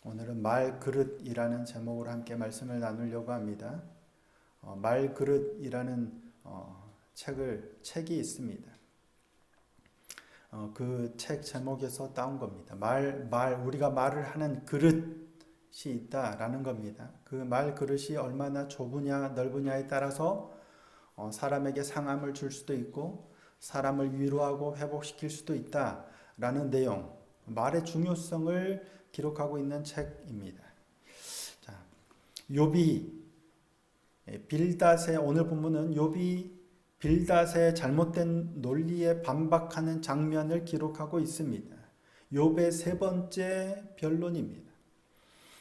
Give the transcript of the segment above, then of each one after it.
오늘은 말그릇이라는 제목으로 함께 말씀을 나누려고 합니다. 말그릇이라는 책이 있습니다. 그 책 제목에서 따온 겁니다. 우리가 말을 하는 그릇이 있다라는 겁니다. 그 말 그릇이 얼마나 좁으냐 넓으냐에 따라서 사람에게 상함을 줄 수도 있고 사람을 위로하고 회복시킬 수도 있다라는 내용, 말의 중요성을 기록하고 있는 책입니다. 자, 욥이 빌닷의 오늘 본문은 욥이 빌닷의 잘못된 논리에 반박하는 장면을 기록하고 있습니다. 욥의 세 번째 변론입니다.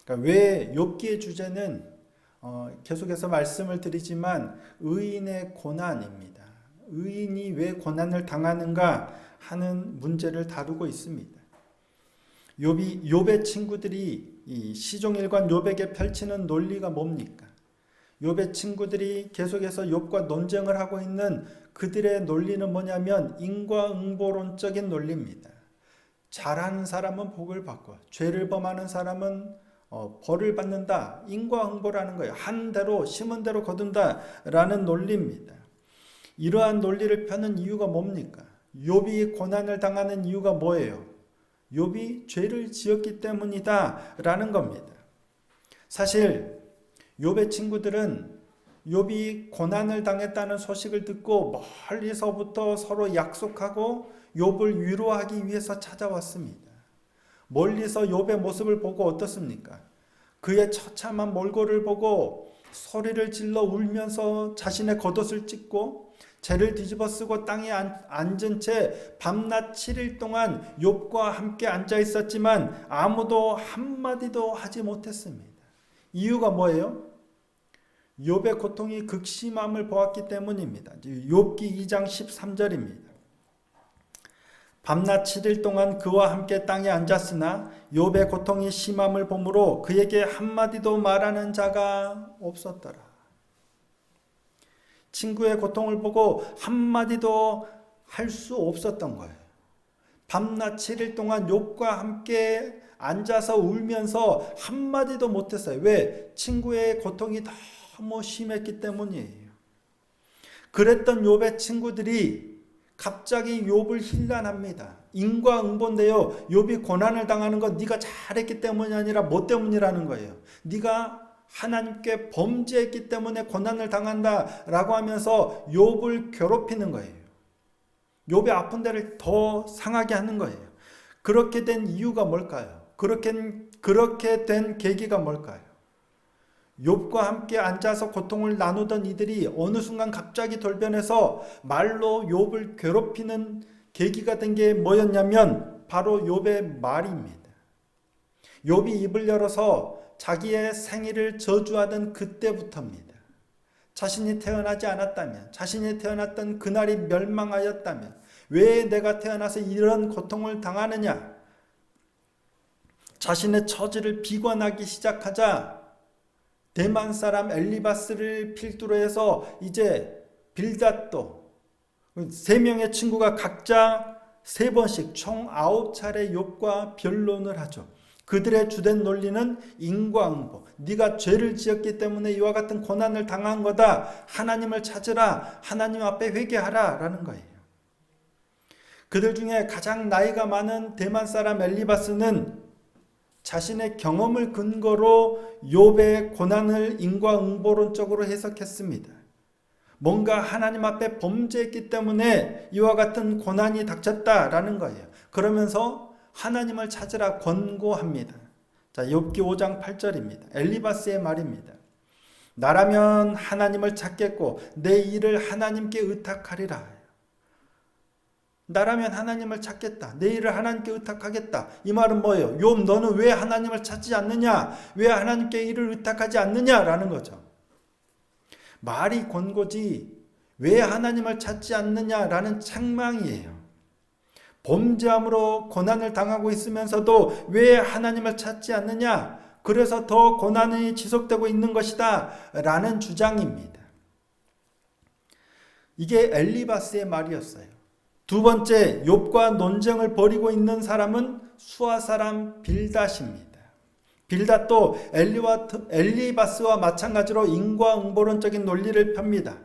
그러니까 왜 욥기의 주제는 계속해서 말씀을 드리지만 의인의 고난입니다. 의인이 왜 고난을 당하는가 하는 문제를 다루고 있습니다. 욥의 친구들이 이 시종일관 욥에게 펼치는 논리가 뭡니까? 욥의 친구들이 계속해서 욥과 논쟁을 하고 있는 그들의 논리는 뭐냐면 인과응보론적인 논리입니다. 잘하는 사람은 복을 받고 죄를 범하는 사람은 벌을 받는다. 인과응보라는 거예요. 한 대로 심은 대로 거둔다라는 논리입니다. 이러한 논리를 펴는 이유가 뭡니까? 욥이 고난을 당하는 이유가 뭐예요? 욥이 죄를 지었기 때문이다 라는 겁니다. 사실 욥의 친구들은 욥이 고난을 당했다는 소식을 듣고 멀리서부터 서로 약속하고 욥을 위로하기 위해서 찾아왔습니다. 멀리서 욥의 모습을 보고 어떻습니까? 그의 처참한 몰골을 보고 소리를 질러 울면서 자신의 겉옷을 찢고 죄를 뒤집어쓰고 땅에 앉은 채 밤낮 7일 동안 욥과 함께 앉아 있었지만 아무도 한마디도 하지 못했습니다. 이유가 뭐예요? 욥의 고통이 극심함을 보았기 때문입니다. 욥기 2장 13절입니다. 밤낮 7일 동안 그와 함께 땅에 앉았으나 욥의 고통이 심함을 보므로 그에게 한마디도 말하는 자가 없었더라. 친구의 고통을 보고 한마디도 할 수 없었던 거예요. 밤낮 7일 동안 욥과 함께 앉아서 울면서 한마디도 못했어요. 왜? 친구의 고통이 너무 심했기 때문이에요. 그랬던 욥의 친구들이 갑자기 욥을 힐난합니다. 인과응보인데요. 욥이 고난을 당하는 건 네가 잘했기 때문이 아니라 뭐 때문이라는 거예요. 네가 하나님께 범죄했기 때문에 고난을 당한다라고 하면서 욥을 괴롭히는 거예요. 욥의 아픈 데를 더 상하게 하는 거예요. 그렇게 된 이유가 뭘까요? 그렇게 된 계기가 뭘까요? 욥과 함께 앉아서 고통을 나누던 이들이 어느 순간 갑자기 돌변해서 말로 욥을 괴롭히는 계기가 된 게 뭐였냐면 바로 욥의 말입니다. 욥이 입을 열어서 자기의 생일을 저주하던 그때부터입니다. 자신이 태어나지 않았다면, 자신이 태어났던 그날이 멸망하였다면 왜 내가 태어나서 이런 고통을 당하느냐? 자신의 처지를 비관하기 시작하자 대만 사람 엘리바스를 필두로 해서 이제 빌닷도 3명의 친구가 각자 3번씩 총 9차례 욥과 변론을 하죠. 그들의 주된 논리는 인과응보. 네가 죄를 지었기 때문에 이와 같은 고난을 당한 거다. 하나님을 찾으라. 하나님 앞에 회개하라 라는 거예요. 그들 중에 가장 나이가 많은 대만 사람 엘리바스는 자신의 경험을 근거로 욥의 고난을 인과응보론적으로 해석했습니다. 뭔가 하나님 앞에 범죄했기 때문에 이와 같은 고난이 닥쳤다라는 거예요. 그러면서 하나님을 찾으라 권고합니다. 자, 욥기 5장 8절입니다. 엘리바스의 말입니다. 나라면 하나님을 찾겠고 내 일을 하나님께 의탁하리라. 나라면 하나님을 찾겠다. 내 일을 하나님께 의탁하겠다. 이 말은 뭐예요? 욥 너는 왜 하나님을 찾지 않느냐? 왜 하나님께 일을 의탁하지 않느냐라는 거죠. 말이 권고지 왜 하나님을 찾지 않느냐라는 책망이에요. 범죄함으로 고난을 당하고 있으면서도 왜 하나님을 찾지 않느냐? 그래서 더 고난이 지속되고 있는 것이다 라는 주장입니다. 이게 엘리바스의 말이었어요. 두 번째, 욥과 논쟁을 벌이고 있는 사람은 수아 사람 빌닷입니다. 빌닷도 엘리바스와 마찬가지로 인과응보론적인 논리를 펴니다.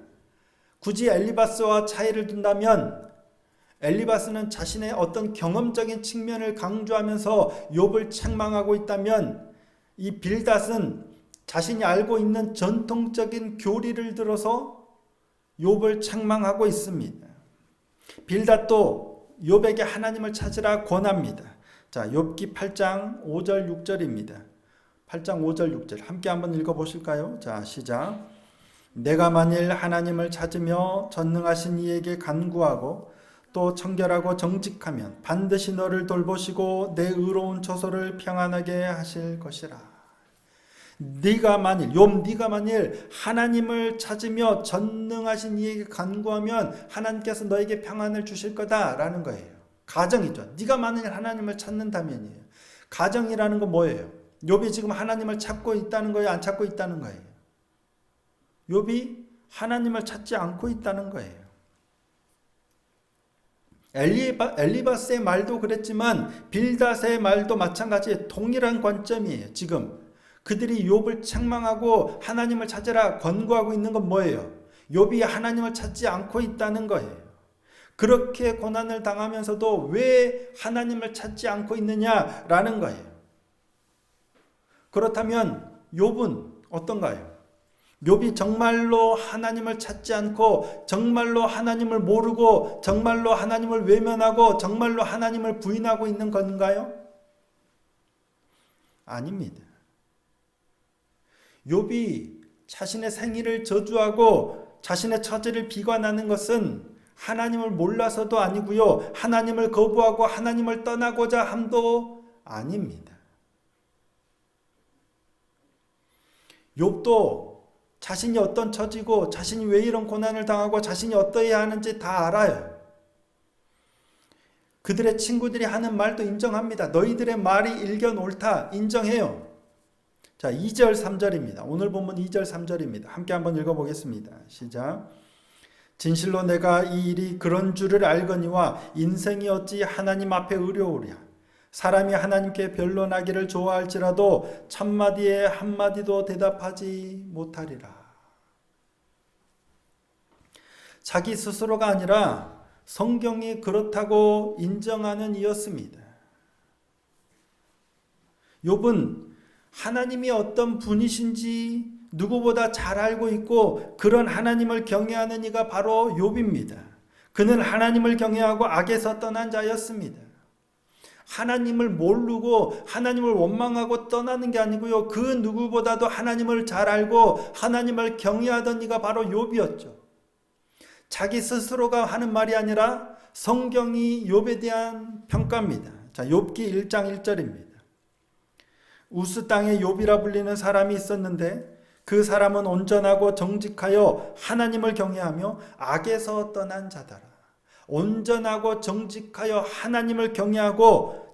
굳이 엘리바스와 차이를 둔다면 엘리바스는 자신의 어떤 경험적인 측면을 강조하면서 욥을 책망하고 있다면 이 빌닷은 자신이 알고 있는 전통적인 교리를 들어서 욥을 책망하고 있습니다. 빌닷도 욥에게 하나님을 찾으라 권합니다. 자, 욥기 8장 5절 6절입니다. 8장 5절 6절 함께 한번 읽어보실까요? 자, 시작. 내가 만일 하나님을 찾으며 전능하신 이에게 간구하고 또 청결하고 정직하면 반드시 너를 돌보시고 내 의로운 처소를 평안하게 하실 것이라. 네가 만일 하나님을 찾으며 전능하신 이에게 간구하면 하나님께서 너에게 평안을 주실 거다라는 거예요. 가정이죠. 네가 만일 하나님을 찾는다면이에요. 가정이라는 건 뭐예요? 욥이 지금 하나님을 찾고 있다는 거예요? 안 찾고 있다는 거예요? 욥이 하나님을 찾지 않고 있다는 거예요. 엘리바스의 말도 그랬지만 빌닷의 말도 마찬가지 동일한 관점이에요. 지금 그들이 욥을 책망하고 하나님을 찾으라 권고하고 있는 건 뭐예요? 욥이 하나님을 찾지 않고 있다는 거예요. 그렇게 고난을 당하면서도 왜 하나님을 찾지 않고 있느냐라는 거예요. 그렇다면 욥은 어떤가요? 욥이 정말로 하나님을 찾지 않고 정말로 하나님을 모르고 정말로 하나님을 외면하고 정말로 하나님을 부인하고 있는 건가요? 아닙니다. 욥이 자신의 생일을 저주하고 자신의 처지를 비관하는 것은 하나님을 몰라서도 아니고요. 하나님을 거부하고 하나님을 떠나고자 함도 아닙니다. 욥도 자신이 어떤 처지고 자신이 왜 이런 고난을 당하고 자신이 어떠해야 하는지 다 알아요. 그들의 친구들이 하는 말도 인정합니다. 너희들의 말이 일견 옳다 인정해요. 자, 2절 3절입니다. 오늘 본문 2절 3절입니다. 함께 한번 읽어보겠습니다. 시작. 진실로 내가 이 일이 그런 줄을 알거니와 인생이 어찌 하나님 앞에 의로우랴. 사람이 하나님께 변론하기를 좋아할지라도 천마디에 한마디도 대답하지 못하리라. 자기 스스로가 아니라 성경이 그렇다고 인정하는 이였습니다. 욥은 하나님이 어떤 분이신지 누구보다 잘 알고 있고 그런 하나님을 경외하는 이가 바로 욥입니다. 그는 하나님을 경외하고 악에서 떠난 자였습니다. 하나님을 모르고 하나님을 원망하고 떠나는 게 아니고요. 그 누구보다도 하나님을 잘 알고 하나님을 경외하던 이가 바로 욥이었죠. 자기 스스로가 하는 말이 아니라 성경이 욥에 대한 평가입니다. 자, 욥기 1장 1절입니다. 우스 땅에 욥이라 불리는 사람이 있었는데 그 사람은 온전하고 정직하여 하나님을 경외하며 악에서 떠난 자더라. 온전하고 정직하여 하나님을 경외하고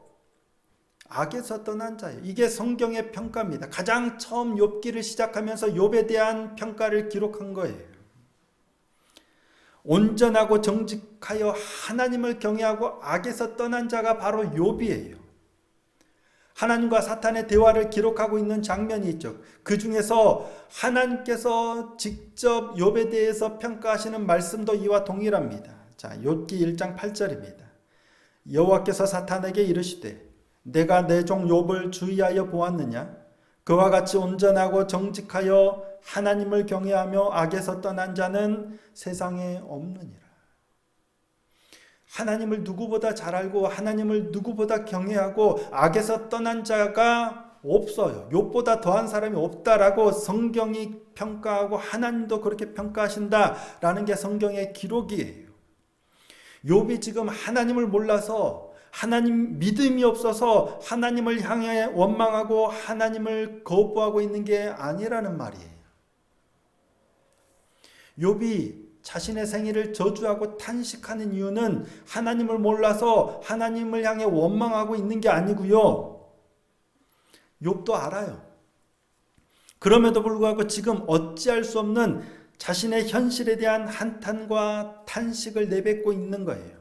악에서 떠난 자예요. 이게 성경의 평가입니다. 가장 처음 욥기를 시작하면서 욥에 대한 평가를 기록한 거예요. 온전하고 정직하여 하나님을 경외하고 악에서 떠난 자가 바로 욥이에요. 하나님과 사탄의 대화를 기록하고 있는 장면이 있죠. 그 중에서 하나님께서 직접 욥에 대해서 평가하시는 말씀도 이와 동일합니다. 자, 욥기 1장 8절입니다. 여호와께서 사탄에게 이르시되 내가 내 종 욥을 주의하여 보았느냐? 그와 같이 온전하고 정직하여 하나님을 경외하며 악에서 떠난 자는 세상에 없느니라. 하나님을 누구보다 잘 알고 하나님을 누구보다 경외하고 악에서 떠난 자가 없어요. 욥보다 더한 사람이 없다라고 성경이 평가하고 하나님도 그렇게 평가하신다라는 게 성경의 기록이에요. 욥이 지금 하나님을 몰라서 하나님 믿음이 없어서 하나님을 향해 원망하고 하나님을 거부하고 있는 게 아니라는 말이에요. 욥이 자신의 생일을 저주하고 탄식하는 이유는 하나님을 몰라서 하나님을 향해 원망하고 있는 게 아니고요. 욥도 알아요. 그럼에도 불구하고 지금 어찌할 수 없는 자신의 현실에 대한 한탄과 탄식을 내뱉고 있는 거예요.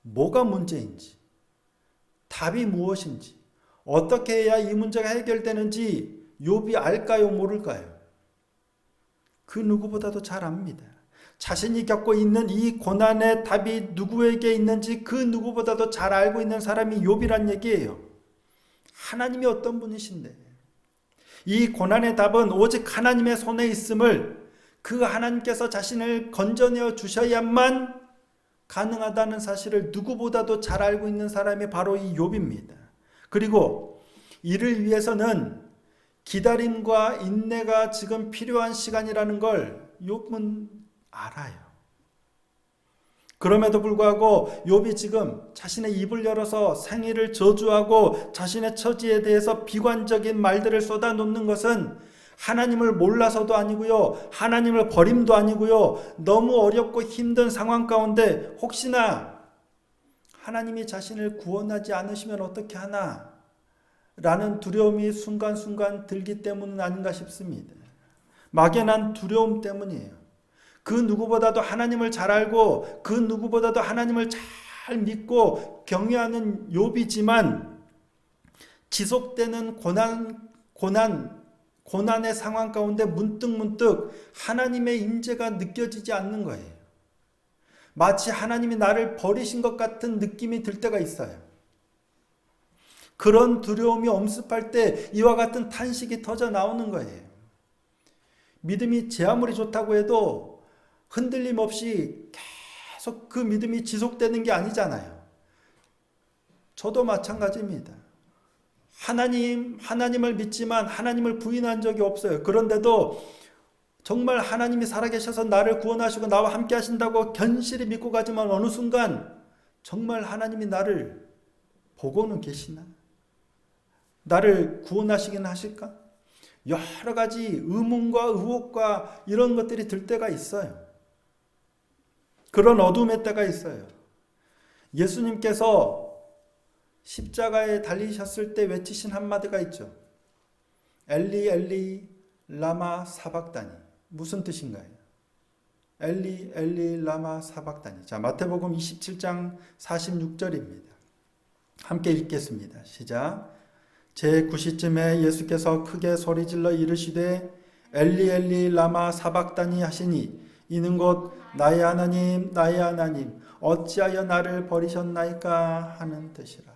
뭐가 문제인지, 답이 무엇인지, 어떻게 해야 이 문제가 해결되는지 욥이 알까요, 모를까요? 그 누구보다도 잘 압니다. 자신이 겪고 있는 이 고난의 답이 누구에게 있는지 그 누구보다도 잘 알고 있는 사람이 욥이란 얘기예요. 하나님이 어떤 분이신데 이 고난의 답은 오직 하나님의 손에 있음을, 그 하나님께서 자신을 건져내어 주셔야만 가능하다는 사실을 누구보다도 잘 알고 있는 사람이 바로 이 욥입니다. 그리고 이를 위해서는 기다림과 인내가 지금 필요한 시간이라는 걸 욥은 알아요. 그럼에도 불구하고 욥이 지금 자신의 입을 열어서 생애를 저주하고 자신의 처지에 대해서 비관적인 말들을 쏟아놓는 것은 하나님을 몰라서도 아니고요, 하나님을 버림도 아니고요, 너무 어렵고 힘든 상황 가운데 혹시나 하나님이 자신을 구원하지 않으시면 어떻게 하나 라는 두려움이 순간순간 들기 때문은 아닌가 싶습니다. 막연한 두려움 때문이에요. 그 누구보다도 하나님을 잘 알고 그 누구보다도 하나님을 잘 믿고 경외하는 욥이지만 지속되는 고난의 상황 가운데 문득문득 하나님의 임재가 느껴지지 않는 거예요. 마치 하나님이 나를 버리신 것 같은 느낌이 들 때가 있어요. 그런 두려움이 엄습할 때 이와 같은 탄식이 터져 나오는 거예요. 믿음이 제 아무리 좋다고 해도 흔들림 없이 계속 그 믿음이 지속되는 게 아니잖아요. 저도 마찬가지입니다. 하나님을 믿지만 하나님을 부인한 적이 없어요. 그런데도 정말 하나님이 살아계셔서 나를 구원하시고 나와 함께 하신다고 견실히 믿고 가지만 어느 순간 정말 하나님이 나를 보고는 계시나? 나를 구원하시긴 하실까? 여러 가지 의문과 의혹과 이런 것들이 들 때가 있어요. 그런 어둠의 때가 있어요. 예수님께서 십자가에 달리셨을 때 외치신 한마디가 있죠. 엘리 엘리 라마 사박다니. 무슨 뜻인가요? 엘리 엘리 라마 사박다니. 자, 마태복음 27장 46절입니다. 함께 읽겠습니다. 시작. 제9시쯤에 예수께서 크게 소리질러 이르시되 엘리 엘리 라마 사박다니 하시니 이는 곧 나의 하나님 나의 하나님 어찌하여 나를 버리셨나이까 하는 뜻이라.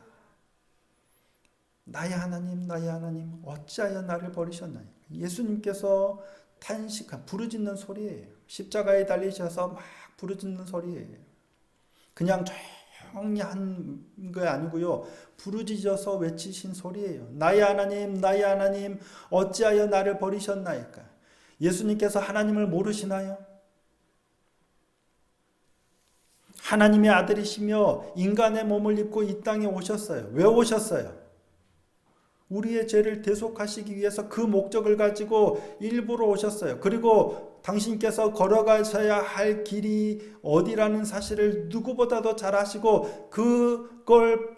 나의 하나님 나의 하나님 어찌하여 나를 버리셨나이까. 예수님께서 탄식한 부르짖는 소리예요. 십자가에 달리셔서 막 부르짖는 소리예요. 그냥 조용히 한 게 아니고요, 부르짖어서 외치신 소리예요. 나의 하나님 나의 하나님 어찌하여 나를 버리셨나이까. 예수님께서 하나님을 모르시나요? 하나님의 아들이시며 인간의 몸을 입고 이 땅에 오셨어요. 왜 오셨어요? 우리의 죄를 대속하시기 위해서 그 목적을 가지고 일부러 오셨어요. 그리고 당신께서 걸어가셔야 할 길이 어디라는 사실을 누구보다도 잘 아시고 그걸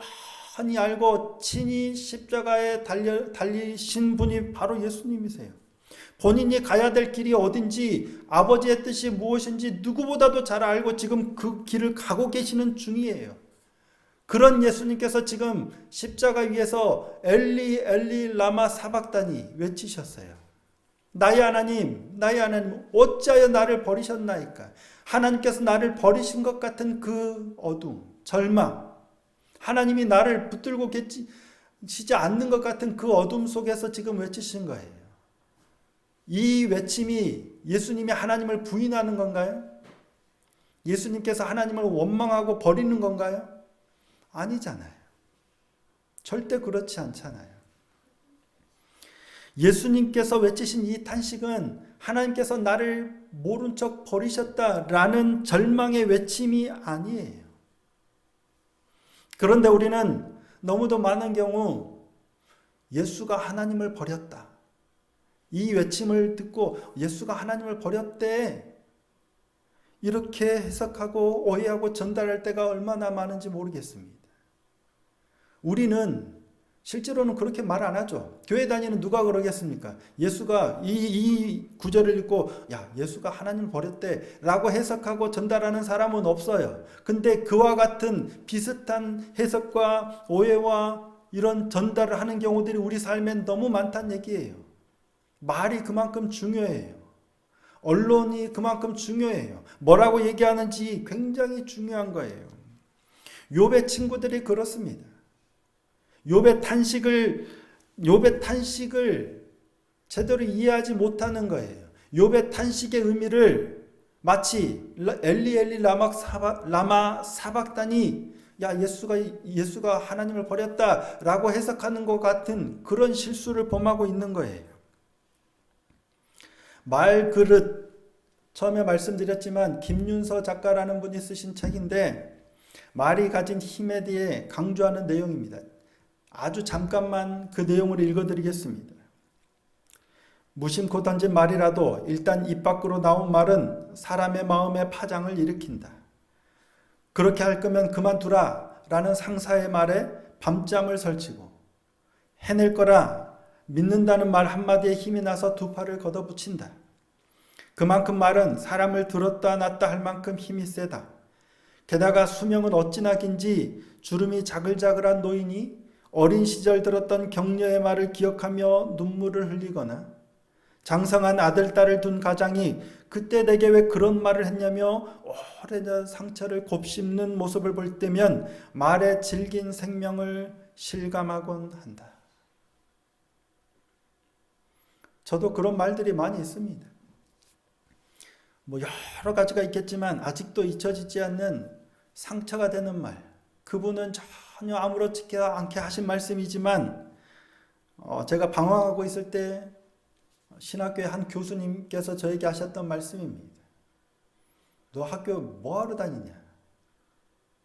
뻔히 알고 친히 십자가에 달리신 분이 바로 예수님이세요. 본인이 가야 될 길이 어딘지 아버지의 뜻이 무엇인지 누구보다도 잘 알고 지금 그 길을 가고 계시는 중이에요. 그런 예수님께서 지금 십자가 위에서 엘리 엘리 라마 사박다니 외치셨어요. 나의 하나님 나의 하나님 어찌하여 나를 버리셨나이까. 하나님께서 나를 버리신 것 같은 그 어둠, 절망, 하나님이 나를 붙들고 계시지 않는 것 같은 그 어둠 속에서 지금 외치신 거예요. 이 외침이 예수님이 하나님을 부인하는 건가요? 예수님께서 하나님을 원망하고 버리는 건가요? 아니잖아요. 절대 그렇지 않잖아요. 예수님께서 외치신 이 탄식은 하나님께서 나를 모른 척 버리셨다라는 절망의 외침이 아니에요. 그런데 우리는 너무도 많은 경우 예수가 하나님을 버렸다, 이 외침을 듣고 예수가 하나님을 버렸대, 이렇게 해석하고 오해하고 전달할 때가 얼마나 많은지 모르겠습니다. 우리는 실제로는 그렇게 말 안 하죠. 교회 다니는 누가 그러겠습니까? 예수가 이 구절을 읽고 야, 예수가 하나님을 버렸대 라고 해석하고 전달하는 사람은 없어요. 근데 그와 같은 비슷한 해석과 오해와 이런 전달을 하는 경우들이 우리 삶엔 너무 많다는 얘기예요. 말이 그만큼 중요해요. 언론이 그만큼 중요해요. 뭐라고 얘기하는지 굉장히 중요한 거예요. 욥의 친구들이 그렇습니다. 욥의 탄식을 제대로 이해하지 못하는 거예요. 욥의 탄식의 의미를 마치 엘리 라마 사박다니, 야, 예수가 하나님을 버렸다라고 해석하는 것 같은 그런 실수를 범하고 있는 거예요. 말그릇, 처음에 말씀드렸지만 김윤서 작가라는 분이 쓰신 책인데 말이 가진 힘에 대해 강조하는 내용입니다. 아주 잠깐만 그 내용을 읽어드리겠습니다. 무심코 던진 말이라도 일단 입 밖으로 나온 말은 사람의 마음에 파장을 일으킨다. 그렇게 할 거면 그만두라 라는 상사의 말에 밤잠을 설치고 해낼 거라 믿는다는 말 한마디에 힘이 나서 두 팔을 걷어붙인다. 그만큼 말은 사람을 들었다 놨다 할 만큼 힘이 세다. 게다가 수명은 어찌나 긴지 주름이 자글자글한 노인이 어린 시절 들었던 격려의 말을 기억하며 눈물을 흘리거나 장성한 아들, 딸을 둔 가장이 그때 내게 왜 그런 말을 했냐며 오래전 상처를 곱씹는 모습을 볼 때면 말의 질긴 생명을 실감하곤 한다. 저도 그런 말들이 많이 있습니다. 여러 가지가 있겠지만 아직도 잊혀지지 않는 상처가 되는 말. 그분은 전혀 아무렇지 않게 하신 말씀이지만 제가 방황하고 있을 때 신학교의 한 교수님께서 저에게 하셨던 말씀입니다. 너 학교 뭐하러 다니냐?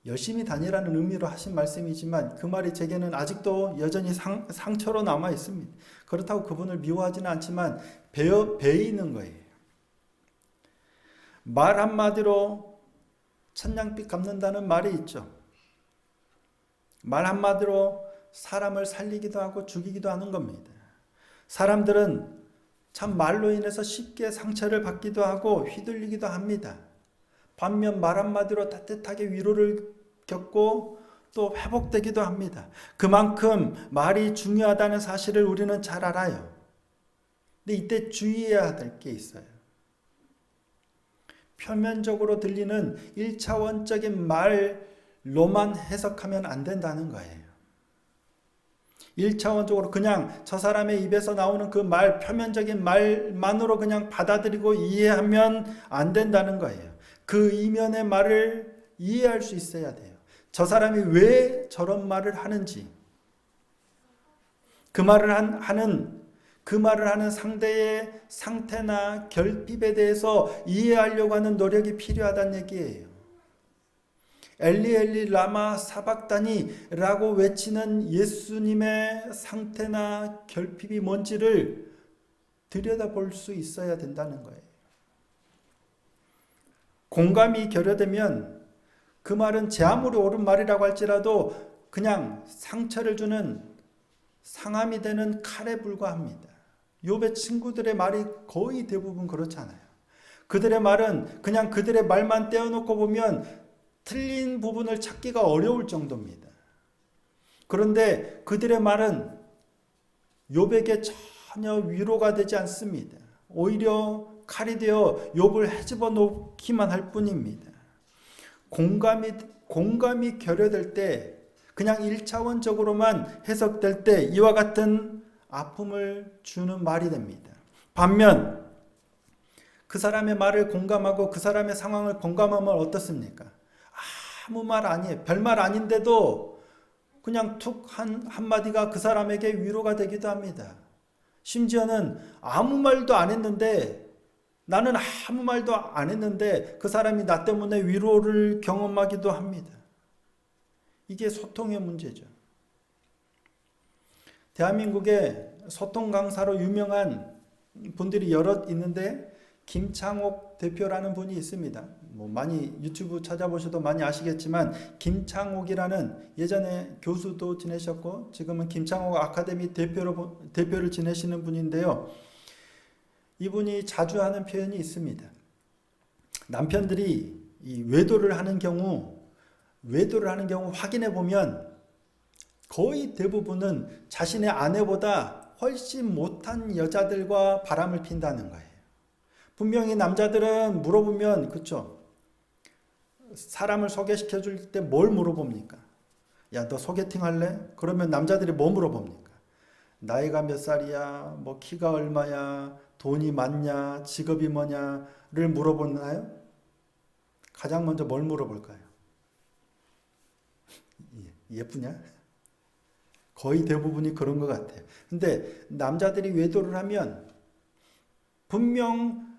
열심히 다니라는 의미로 하신 말씀이지만 그 말이 제게는 아직도 여전히 상처로 남아 있습니다. 그렇다고 그분을 미워하지는 않지만 배에 있는 거예요. 말 한마디로 천냥빚 갚는다는 말이 있죠. 말 한마디로 사람을 살리기도 하고 죽이기도 하는 겁니다. 사람들은 참 말로 인해서 쉽게 상처를 받기도 하고 휘둘리기도 합니다. 반면 말 한마디로 따뜻하게 위로를 겪고 또 회복되기도 합니다. 그만큼 말이 중요하다는 사실을 우리는 잘 알아요. 근데 이때 주의해야 될 게 있어요. 표면적으로 들리는 1차원적인 말로만 해석하면 안 된다는 거예요. 1차원적으로 그냥 저 사람의 입에서 나오는 그 말, 표면적인 말만으로 그냥 받아들이고 이해하면 안 된다는 거예요. 그 이면의 말을 이해할 수 있어야 돼요. 저 사람이 왜 저런 말을 하는지, 그 말을 하는 상대의 상태나 결핍에 대해서 이해하려고 하는 노력이 필요하다는 얘기예요. 엘리 라마 사박다니라고 외치는 예수님의 상태나 결핍이 뭔지를 들여다볼 수 있어야 된다는 거예요. 공감이 결여되면 그 말은 제 아무리 옳은 말이라고 할지라도 그냥 상처를 주는 상함이 되는 칼에 불과합니다. 욥의 친구들의 말이 거의 대부분 그렇잖아요. 그들의 말은 그냥 그들의 말만 떼어놓고 보면 틀린 부분을 찾기가 어려울 정도입니다. 그런데 그들의 말은 욥에게 전혀 위로가 되지 않습니다. 오히려 칼이 되어 욥을 헤집어 놓기만 할 뿐입니다. 공감이 결여될 때, 그냥 1차원적으로만 해석될 때 이와 같은 아픔을 주는 말이 됩니다. 반면 그 사람의 말을 공감하고 그 사람의 상황을 공감하면 어떻습니까? 아무 말 아니에요. 별말 아닌데도 그냥 툭 한마디가 그 사람에게 위로가 되기도 합니다. 심지어는 아무 말도 안 했는데, 나는 아무 말도 안 했는데 그 사람이 나 때문에 위로를 경험하기도 합니다. 이게 소통의 문제죠. 대한민국에 소통 강사로 유명한 분들이 여럿 있는데 김창옥 대표라는 분이 있습니다. 많이 유튜브 찾아보셔도 많이 아시겠지만 김창옥이라는, 예전에 교수도 지내셨고 지금은 김창옥 아카데미 대표를 지내시는 분인데요. 이분이 자주 하는 표현이 있습니다. 남편들이 이 외도를 하는 경우 확인해 보면 거의 대부분은 자신의 아내보다 훨씬 못한 여자들과 바람을 핀다는 거예요. 분명히 남자들은 물어보면, 그쵸? 사람을 소개시켜 줄 때 뭘 물어봅니까? 야, 너 소개팅 할래? 그러면 남자들이 뭐 물어봅니까? 나이가 몇 살이야? 뭐 키가 얼마야? 돈이 많냐? 직업이 뭐냐를 물어보나요? 가장 먼저 뭘 물어볼까요? 예쁘냐? 거의 대부분이 그런 것 같아요. 근데 남자들이 외도를 하면 분명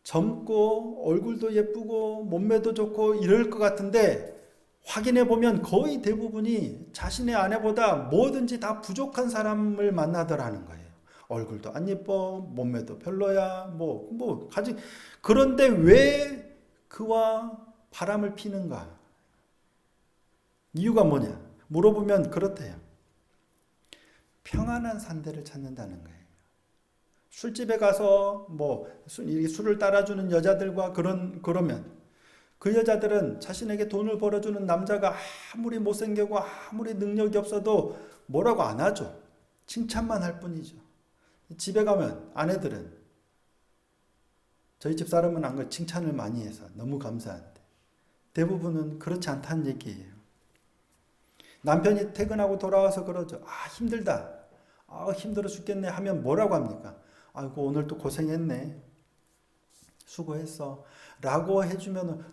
젊고 얼굴도 예쁘고 몸매도 좋고 이럴 것 같은데 확인해 보면 거의 대부분이 자신의 아내보다 뭐든지 다 부족한 사람을 만나더라는 거예요. 얼굴도 안 예뻐, 몸매도 별로야, 가지. 그런데 왜 그와 바람을 피는가? 이유가 뭐냐? 물어보면 그렇대요. 평안한 상대를 찾는다는 거예요. 술집에 가서 술을 따라주는 여자들과 그러면 그 여자들은 자신에게 돈을 벌어주는 남자가 아무리 못생기고 아무리 능력이 없어도 뭐라고 안 하죠. 칭찬만 할 뿐이죠. 집에 가면 아내들은 저희 집 사람은 안 그래 칭찬을 많이 해서 너무 감사한데 대부분은 그렇지 않다는 얘기예요. 남편이 퇴근하고 돌아와서 그러죠. 힘들다. 힘들어 죽겠네 하면 뭐라고 합니까? 아이고 오늘 또 고생했네. 수고했어. 라고 해주면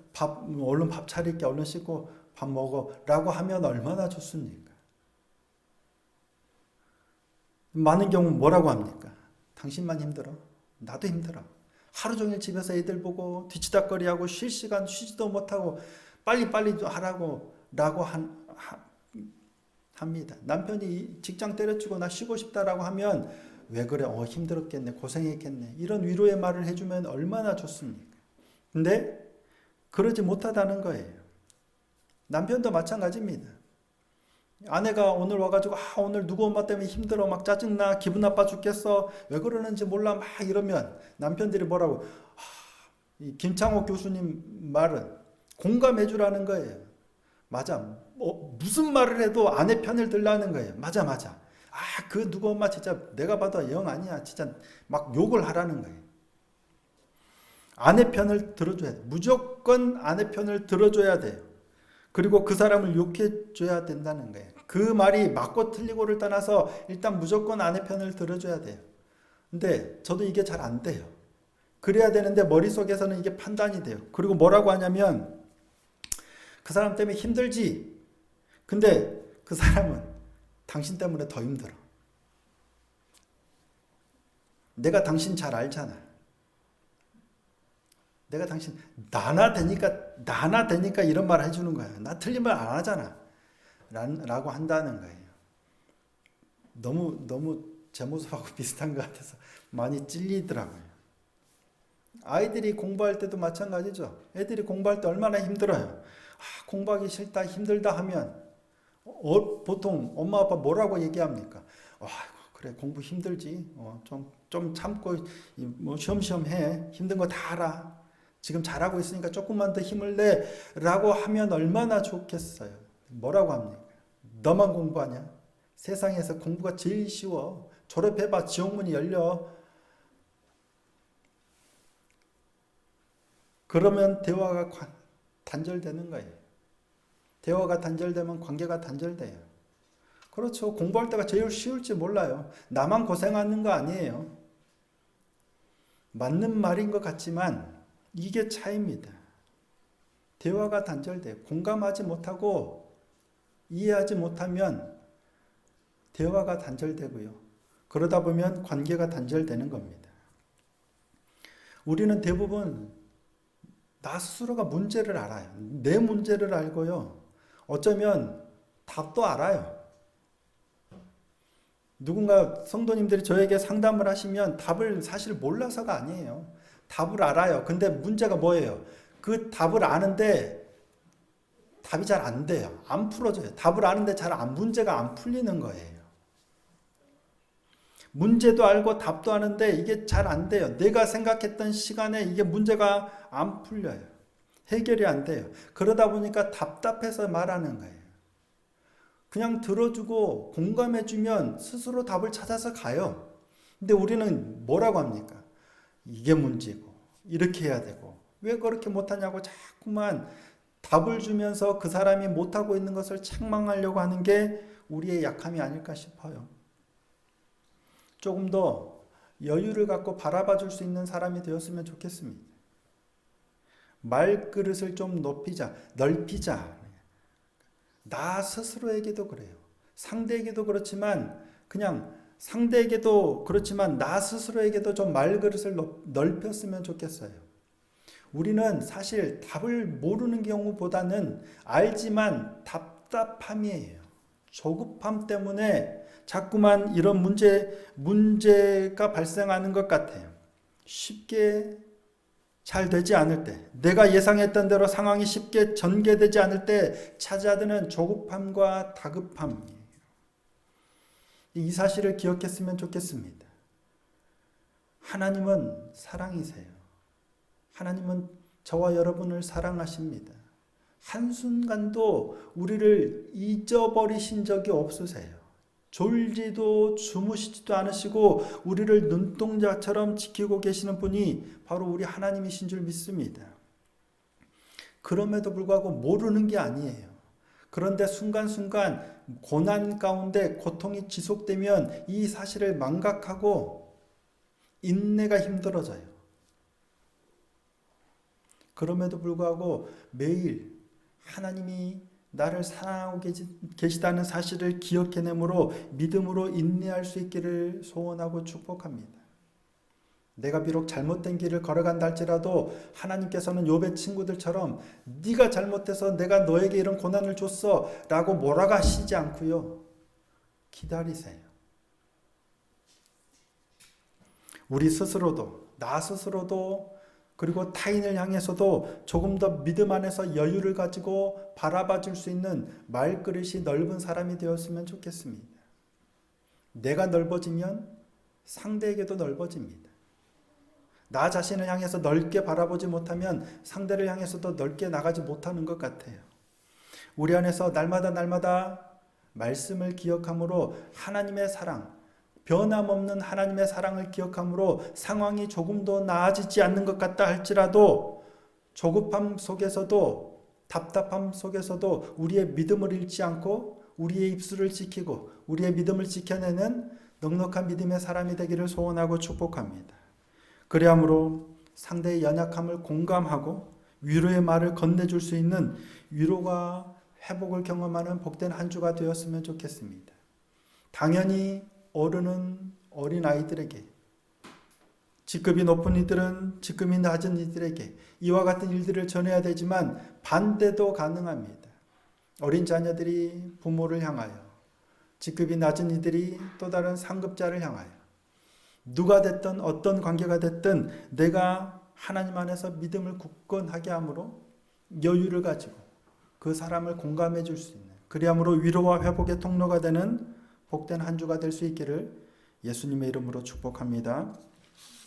얼른 밥 차릴게. 얼른 씻고 밥 먹어. 라고 하면 얼마나 좋습니까? 많은 경우 뭐라고 합니까? 당신만 힘들어. 나도 힘들어. 하루 종일 집에서 애들 보고 뒤치다거리하고 쉴 시간 쉬지도 못하고 빨리빨리 하라고 라고 합니다. 남편이 직장 때려치고 나 쉬고 싶다라고 하면 왜 그래? 힘들었겠네. 고생했겠네. 이런 위로의 말을 해주면 얼마나 좋습니까? 근데 그러지 못하다는 거예요. 남편도 마찬가지입니다. 아내가 오늘 와가지고 오늘 누구 엄마 때문에 힘들어 막 짜증나 기분 나빠 죽겠어 왜 그러는지 몰라 막 이러면 남편들이 뭐라고 이 김창옥 교수님 말은 공감해 주라는 거예요. 맞아. 무슨 말을 해도 아내 편을 들라는 거예요. 맞아. 그 누구 엄마 진짜 내가 봐도 영 아니야. 진짜 막 욕을 하라는 거예요. 아내 편을 들어줘야 돼. 무조건 아내 편을 들어줘야 돼요. 그리고 그 사람을 욕해줘야 된다는 거예요. 그 말이 맞고 틀리고를 떠나서 일단 무조건 아내 편을 들어줘야 돼요. 근데 저도 이게 잘 안 돼요. 그래야 되는데 머릿속에서는 이게 판단이 돼요. 그리고 뭐라고 하냐면 그 사람 때문에 힘들지. 근데 그 사람은 당신 때문에 더 힘들어. 내가 당신 잘 알잖아. 내가 당신 나나 되니까 이런 말 해주는 거야. 나 틀린 말 안 하잖아. 라고 한다는 거예요. 너무 제 모습하고 비슷한 것 같아서 많이 찔리더라고요. 아이들이 공부할 때도 마찬가지죠. 애들이 공부할 때 얼마나 힘들어요. 공부하기 싫다 힘들다 하면 보통 엄마 아빠 뭐라고 얘기합니까? 그래 공부 힘들지. 좀 참고 쉬엄쉬엄 해. 힘든 거 다 알아. 지금 잘하고 있으니까 조금만 더 힘을 내 라고 하면 얼마나 좋겠어요. 뭐라고 합니까? 너만 공부하냐? 세상에서 공부가 제일 쉬워. 졸업해봐. 지옥문이 열려. 그러면 대화가 단절되는 거예요. 대화가 단절되면 관계가 단절돼요. 그렇죠. 공부할 때가 제일 쉬울지 몰라요. 나만 고생하는 거 아니에요. 맞는 말인 것 같지만 이게 차이입니다. 대화가 단절돼요. 공감하지 못하고 이해하지 못하면 대화가 단절되고요. 그러다 보면 관계가 단절되는 겁니다. 우리는 대부분 나 스스로가 문제를 알아요. 내 문제를 알고요. 어쩌면 답도 알아요. 누군가 성도님들이 저에게 상담을 하시면 답을 사실 몰라서가 아니에요. 답을 알아요. 근데 문제가 뭐예요? 그 답을 아는데 답이 잘 안 돼요. 안 풀어져요. 답을 아는데 문제가 안 풀리는 거예요. 문제도 알고 답도 아는데 이게 잘 안 돼요. 내가 생각했던 시간에 이게 문제가 안 풀려요. 해결이 안 돼요. 그러다 보니까 답답해서 말하는 거예요. 그냥 들어주고 공감해주면 스스로 답을 찾아서 가요. 근데 우리는 뭐라고 합니까? 이게 문제고 이렇게 해야 되고 왜 그렇게 못하냐고 자꾸만 답을 주면서 그 사람이 못하고 있는 것을 책망하려고 하는 게 우리의 약함이 아닐까 싶어요. 조금 더 여유를 갖고 바라봐 줄 수 있는 사람이 되었으면 좋겠습니다. 말그릇을 좀 넓히자. 나 스스로에게도 그래요. 상대에게도 그렇지만 나 스스로에게도 좀 말그릇을 넓혔으면 좋겠어요. 우리는 사실 답을 모르는 경우보다는 알지만 답답함이에요. 조급함 때문에 자꾸만 이런 문제가 발생하는 것 같아요. 쉽게 잘 되지 않을 때, 내가 예상했던 대로 상황이 쉽게 전개되지 않을 때 찾아드는 조급함과 다급함이에요. 이 사실을 기억했으면 좋겠습니다. 하나님은 사랑이세요. 하나님은 저와 여러분을 사랑하십니다. 한순간도 우리를 잊어버리신 적이 없으세요. 졸지도 주무시지도 않으시고 우리를 눈동자처럼 지키고 계시는 분이 바로 우리 하나님이신 줄 믿습니다. 그럼에도 불구하고 모르는 게 아니에요. 그런데 순간순간 고난 가운데 고통이 지속되면 이 사실을 망각하고 인내가 힘들어져요. 그럼에도 불구하고 매일 하나님이 나를 사랑하고 계시다는 사실을 기억해내므로 믿음으로 인내할 수 있기를 소원하고 축복합니다. 내가 비록 잘못된 길을 걸어간다 할지라도 하나님께서는 욥의 친구들처럼 네가 잘못해서 내가 너에게 이런 고난을 줬어 라고 몰아가시지 않고요. 기다리세요. 우리 스스로도 나 스스로도 그리고 타인을 향해서도 조금 더 믿음 안에서 여유를 가지고 바라봐 줄 수 있는 말그릇이 넓은 사람이 되었으면 좋겠습니다. 내가 넓어지면 상대에게도 넓어집니다. 나 자신을 향해서 넓게 바라보지 못하면 상대를 향해서도 넓게 나가지 못하는 것 같아요. 우리 안에서 날마다 말씀을 기억함으로 하나님의 사랑, 변함없는 하나님의 사랑을 기억함으로 상황이 조금 더 나아지지 않는 것 같다 할지라도 조급함 속에서도 답답함 속에서도 우리의 믿음을 잃지 않고 우리의 입술을 지키고 우리의 믿음을 지켜내는 넉넉한 믿음의 사람이 되기를 소원하고 축복합니다. 그리함으로 상대의 연약함을 공감하고 위로의 말을 건네줄 수 있는 위로가 회복을 경험하는 복된 한 주가 되었으면 좋겠습니다. 당연히 어른은 어린아이들에게, 직급이 높은 이들은 직급이 낮은 이들에게 이와 같은 일들을 전해야 되지만 반대도 가능합니다. 어린 자녀들이 부모를 향하여, 직급이 낮은 이들이 또 다른 상급자를 향하여, 누가 됐든 어떤 관계가 됐든 내가 하나님 안에서 믿음을 굳건하게 함으로 여유를 가지고 그 사람을 공감해 줄 수 있는, 그리함으로 위로와 회복의 통로가 되는 복된 한 주가 될 수 있기를 예수님의 이름으로 축복합니다.